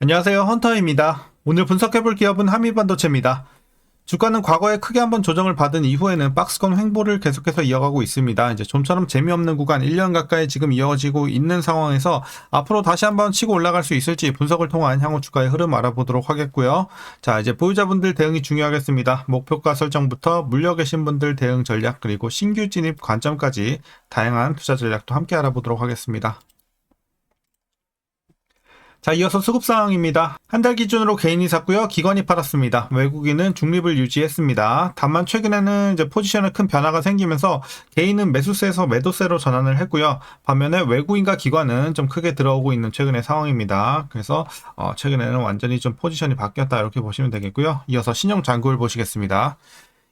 안녕하세요. 헌터입니다. 오늘 분석해볼 기업은 한미반도체입니다. 주가는 과거에 크게 한번 조정을 받은 이후에는 박스권 횡보를 계속해서 이어가고 있습니다. 이제 좀처럼 재미없는 구간 1년 가까이 지금 이어지고 있는 상황에서 앞으로 다시 한번 치고 올라갈 수 있을지 분석을 통한 향후 주가의 흐름 알아보도록 하겠고요. 자, 이제 보유자분들 대응이 중요하겠습니다. 목표가 설정부터 물려 계신 분들 대응 전략 그리고 신규 진입 관점까지 다양한 투자 전략도 함께 알아보도록 하겠습니다. 자, 이어서 수급 상황입니다. 한 달 기준으로 개인이 샀고요. 기관이 팔았습니다. 외국인은 중립을 유지했습니다. 다만 최근에는 이제 포지션에 큰 변화가 생기면서 개인은 매수세에서 매도세로 전환을 했고요. 반면에 외국인과 기관은 좀 크게 들어오고 있는 최근의 상황입니다. 그래서 최근에는 완전히 좀 포지션이 바뀌었다 이렇게 보시면 되겠고요. 이어서 신용 잔고를 보시겠습니다.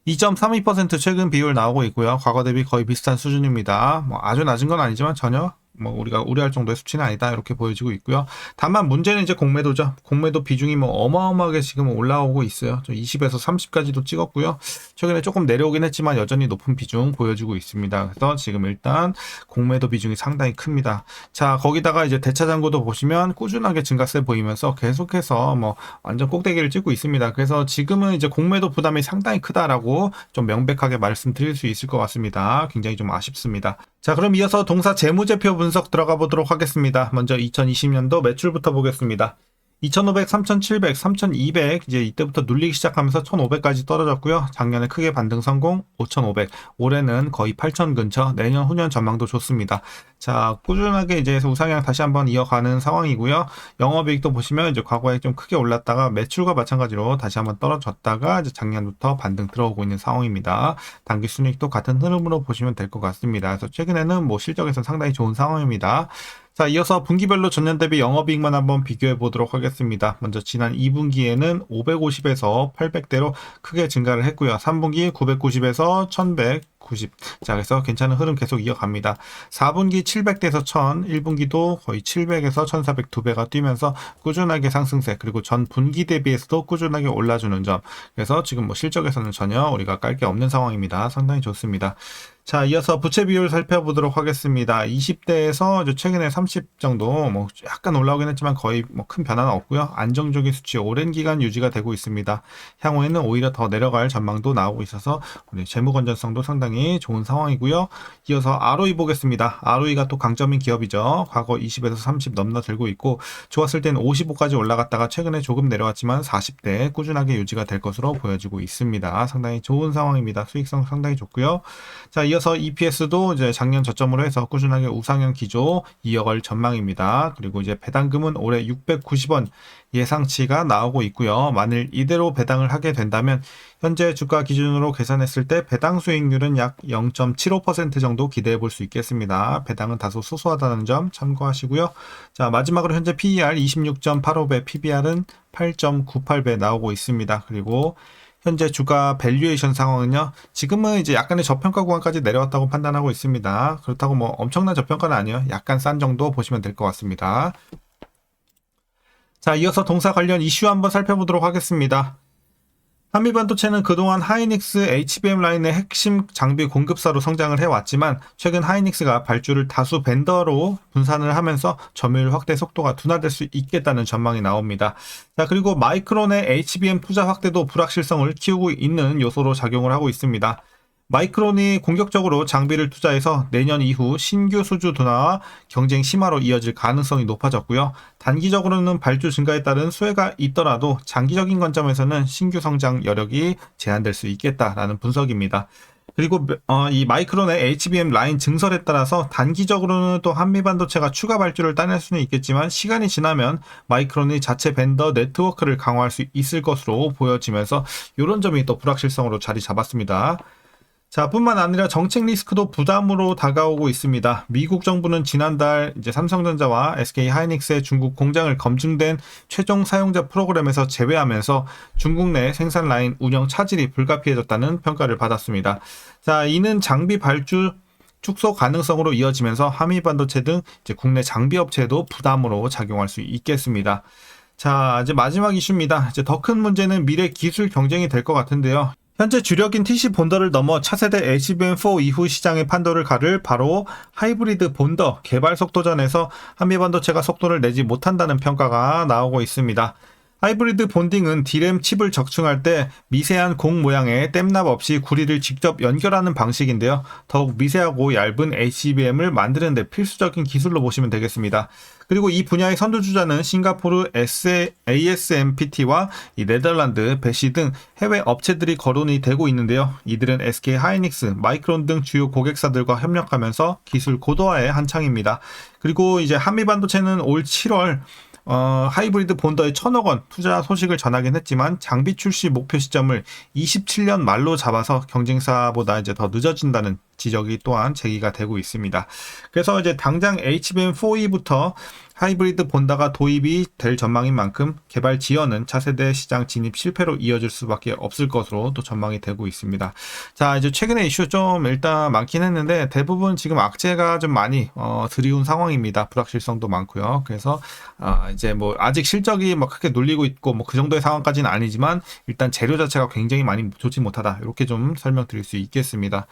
2.32% 최근 비율 나오고 있고요. 과거 대비 거의 비슷한 수준입니다. 아주 낮은 건 아니지만 전혀 우리가 우려할 정도의 수치는 아니다 이렇게 보여지고 있고요. 다만 문제는 이제 공매도죠. 공매도 비중이 어마어마하게 지금 올라오고 있어요. 20에서 30까지도 찍었고요. 최근에 조금 내려오긴 했지만 여전히 높은 비중 보여주고 있습니다. 그래서 지금 일단 공매도 비중이 상당히 큽니다. 자, 거기다가 이제 대차잔고도 보시면 꾸준하게 증가세 보이면서 계속해서 완전 꼭대기를 찍고 있습니다. 그래서 지금은 이제 공매도 부담이 상당히 크다라고 좀 명백하게 말씀드릴 수 있을 것 같습니다. 굉장히 좀 아쉽습니다. 자, 그럼 이어서 동사 재무제표 분석 들어가 보도록 하겠습니다. 먼저 2020년도 매출부터 보겠습니다. 2,500, 3,700, 3,200 이제 이때부터 눌리기 시작하면서 1,500까지 떨어졌고요. 작년에 크게 반등 성공 5,500. 올해는 거의 8,000 근처. 내년 후년 전망도 좋습니다. 자, 꾸준하게 이제 우상향 다시 한번 이어가는 상황이고요. 영업이익도 보시면 이제 과거에 좀 크게 올랐다가 매출과 마찬가지로 다시 한번 떨어졌다가 이제 작년부터 반등 들어오고 있는 상황입니다. 단기 순이익도 같은 흐름으로 보시면 될 것 같습니다. 그래서 최근에는 실적에서 상당히 좋은 상황입니다. 자, 이어서 분기별로 전년 대비 영업이익만 한번 비교해 보도록 하겠습니다. 먼저 지난 2분기에는 550에서 800대로 크게 증가를 했고요. 3분기 990에서 1190. 자, 그래서 괜찮은 흐름 계속 이어갑니다. 4분기 700대에서 1000, 1분기도 거의 700에서 1400 2배가 뛰면서 꾸준하게 상승세, 그리고 전 분기 대비해서도 꾸준하게 올라주는 점. 그래서 지금 실적에서는 전혀 우리가 깔 게 없는 상황입니다. 상당히 좋습니다. 자, 이어서 부채 비율 살펴보도록 하겠습니다. 20대에서 최근에 30 정도 약간 올라오긴 했지만 거의 큰 변화는 없고요. 안정적인 수치 오랜 기간 유지가 되고 있습니다. 향후에는 오히려 더 내려갈 전망도 나오고 있어서 우리 재무 건전성도 상당히 좋은 상황이고요. 이어서 ROE 보겠습니다. ROE가 또 강점인 기업이죠. 과거 20에서 30 넘나들고 있고 좋았을 때는 55까지 올라갔다가 최근에 조금 내려왔지만 40대 꾸준하게 유지가 될 것으로 보여지고 있습니다. 상당히 좋은 상황입니다. 수익성 상당히 좋고요. 자, 이어서 EPS도 이제 작년 저점으로 해서 꾸준하게 우상향 기조 이어갈 전망입니다. 그리고 이제 배당금은 올해 690원 예상치가 나오고 있고요. 만일 이대로 배당을 하게 된다면 현재 주가 기준으로 계산했을 때 배당 수익률은 약 0.75% 정도 기대해 볼 수 있겠습니다. 배당은 다소 소소하다는 점 참고하시고요. 자, 마지막으로 현재 PER 26.85배, PBR은 8.98배 나오고 있습니다. 그리고 현재 주가 밸류에이션 상황은요. 지금은 이제 약간의 저평가 구간까지 내려왔다고 판단하고 있습니다. 그렇다고 엄청난 저평가는 아니에요. 약간 싼 정도 보시면 될 것 같습니다. 자, 이어서 동사 관련 이슈 한번 살펴보도록 하겠습니다. 한미반도체는 그동안 하이닉스 HBM 라인의 핵심 장비 공급사로 성장을 해왔지만 최근 하이닉스가 발주를 다수 벤더로 분산을 하면서 점유율 확대 속도가 둔화될 수 있겠다는 전망이 나옵니다. 자, 그리고 마이크론의 HBM 투자 확대도 불확실성을 키우고 있는 요소로 작용을 하고 있습니다. 마이크론이 공격적으로 장비를 투자해서 내년 이후 신규 수주 둔화와 경쟁 심화로 이어질 가능성이 높아졌고요. 단기적으로는 발주 증가에 따른 수혜가 있더라도 장기적인 관점에서는 신규 성장 여력이 제한될 수 있겠다라는 분석입니다. 그리고 이 마이크론의 HBM 라인 증설에 따라서 단기적으로는 또 한미반도체가 추가 발주를 따낼 수는 있겠지만 시간이 지나면 마이크론이 자체 벤더 네트워크를 강화할 수 있을 것으로 보여지면서 이런 점이 또 불확실성으로 자리 잡았습니다. 자, 뿐만 아니라 정책 리스크도 부담으로 다가오고 있습니다. 미국 정부는 지난달 이제 삼성전자와 SK 하이닉스의 중국 공장을 검증된 최종 사용자 프로그램에서 제외하면서 중국 내 생산 라인 운영 차질이 불가피해졌다는 평가를 받았습니다. 자, 이는 장비 발주 축소 가능성으로 이어지면서 한미반도체 등 이제 국내 장비 업체에도 부담으로 작용할 수 있겠습니다. 자, 이제 마지막 이슈입니다. 이제 더 큰 문제는 미래 기술 경쟁이 될 것 같은데요. 현재 주력인 TC 본더를 넘어 차세대 HBM4 이후 시장의 판도를 가를 바로 하이브리드 본더 개발 속도전에서 한미반도체가 속도를 내지 못한다는 평가가 나오고 있습니다. 하이브리드 본딩은 D램 칩을 적층할 때 미세한 공 모양의 댐납 없이 구리를 직접 연결하는 방식인데요. 더욱 미세하고 얇은 HBM을 만드는 데 필수적인 기술로 보시면 되겠습니다. 그리고 이 분야의 선두주자는 싱가포르 ASMPT와 이 네덜란드, 배시 등 해외 업체들이 거론이 되고 있는데요. 이들은 SK 하이닉스, 마이크론 등 주요 고객사들과 협력하면서 기술 고도화에 한창입니다. 그리고 이제 한미반도체는 올 7월 하이브리드 본더에 1,000억 원 투자 소식을 전하긴 했지만 장비 출시 목표 시점을 27년 말로 잡아서 경쟁사보다 이제 더 늦어진다는 지적이 또한 제기가 되고 있습니다. 그래서 이제 당장 HBM4E부터 하이브리드 본다가 도입이 될 전망인 만큼 개발 지연은 차세대 시장 진입 실패로 이어질 수밖에 없을 것으로 또 전망이 되고 있습니다. 자, 이제 최근에 이슈 좀 일단 많긴 했는데 대부분 지금 악재가 좀 많이 드리운 상황입니다. 불확실성도 많고요. 그래서 이제 뭐 아직 실적이 뭐 크게 눌리고 있고 뭐 그 정도의 상황까지는 아니지만 일단 재료 자체가 굉장히 많이 좋지 못하다. 이렇게 좀 설명드릴 수 있겠습니다.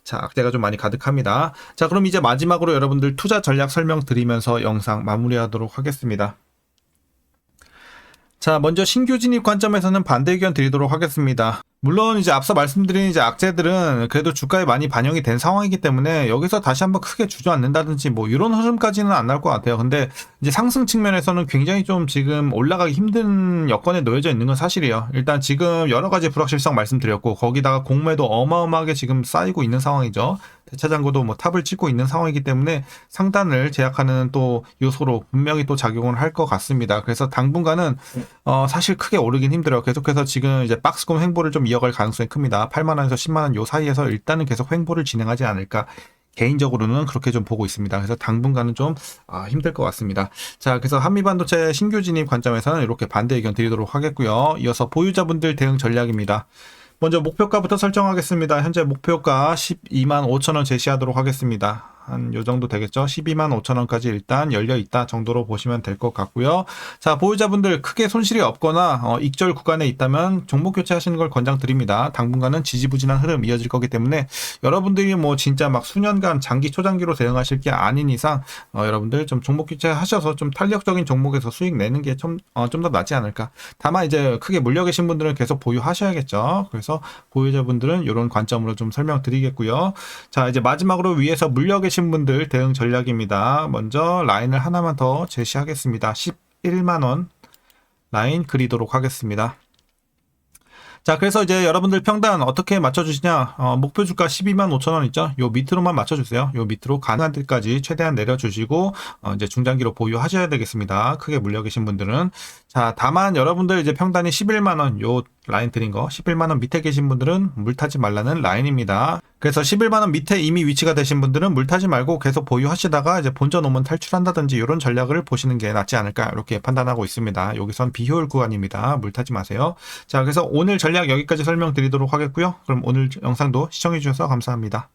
자, 악재가 좀 많이 가득합니다. 자, 그럼 이제 마지막으로 여러분들 투자 전략 설명드리면서 영상 마무리하도록 하겠습니다. 자, 먼저 신규 진입 관점에서는 반대 의견 드리도록 하겠습니다. 물론 이제 앞서 말씀드린 이제 악재들은 그래도 주가에 많이 반영이 된 상황이기 때문에 여기서 다시 한번 크게 주저앉는다든지 뭐 이런 흐름까지는 안 나올 것 같아요. 근데 이제 상승 측면에서는 굉장히 좀 지금 올라가기 힘든 여건에 놓여져 있는 건 사실이에요. 일단 지금 여러 가지 불확실성 말씀드렸고 거기다가 공매도 어마어마하게 지금 쌓이고 있는 상황이죠. 대차장고도 뭐 탑을 찍고 있는 상황이기 때문에 상단을 제약하는 또 요소로 분명히 또 작용을 할 것 같습니다. 그래서 당분간은 사실 크게 오르긴 힘들어요. 계속해서 지금 이제 박스권 횡보를 좀 이어갈 가능성이 큽니다. 8만 원에서 10만 원 요 사이에서 일단은 계속 횡보를 진행하지 않을까. 개인적으로는 그렇게 좀 보고 있습니다. 그래서 당분간은 좀 힘들 것 같습니다. 자, 그래서 한미반도체 신규 진입 관점에서는 이렇게 반대 의견 드리도록 하겠고요. 이어서 보유자분들 대응 전략입니다. 먼저 목표가부터 설정하겠습니다. 현재 목표가 12만 5천 원 제시하도록 하겠습니다. 한 요 정도 되겠죠. 12만 5천 원까지 일단 열려 있다 정도로 보시면 될 것 같고요. 자, 보유자분들 크게 손실이 없거나 익절 구간에 있다면 종목 교체하시는 걸 권장드립니다. 당분간은 지지부진한 흐름 이어질 거기 때문에 여러분들이 뭐 진짜 막 수년간 장기 초장기로 대응하실 게 아닌 이상 여러분들 좀 종목 교체하셔서 좀 탄력적인 종목에서 수익 내는 게 좀 더 낫지 않을까. 다만 이제 크게 물려 계신 분들은 계속 보유하셔야겠죠. 그래서 보유자분들은 이런 관점으로 좀 설명드리겠고요. 자, 이제 마지막으로 위에서 물려 계신 분들 대응 전략입니다. 먼저 라인을 하나만 더 제시하겠습니다. 11만 원 라인 그리도록 하겠습니다. 자, 그래서 이제 여러분들 평단 어떻게 맞춰주시냐. 목표 주가 12만 5천 원 있죠. 요 밑으로만 맞춰주세요. 요 밑으로 가능한 데까지 최대한 내려주시고 이제 중장기로 보유하셔야 되겠습니다. 크게 물려 계신 분들은. 자, 다만 여러분들 이제 평단이 11만 원 요 라인 드린 거 11만 원 밑에 계신 분들은 물타지 말라는 라인입니다. 그래서 11만 원 밑에 이미 위치가 되신 분들은 물타지 말고 계속 보유하시다가 이제 본전 오면 탈출한다든지 이런 전략을 보시는 게 낫지 않을까 이렇게 판단하고 있습니다. 여기선 비효율 구간입니다. 물타지 마세요. 자, 그래서 오늘 전략 여기까지 설명드리도록 하겠고요. 그럼 오늘 영상도 시청해 주셔서 감사합니다.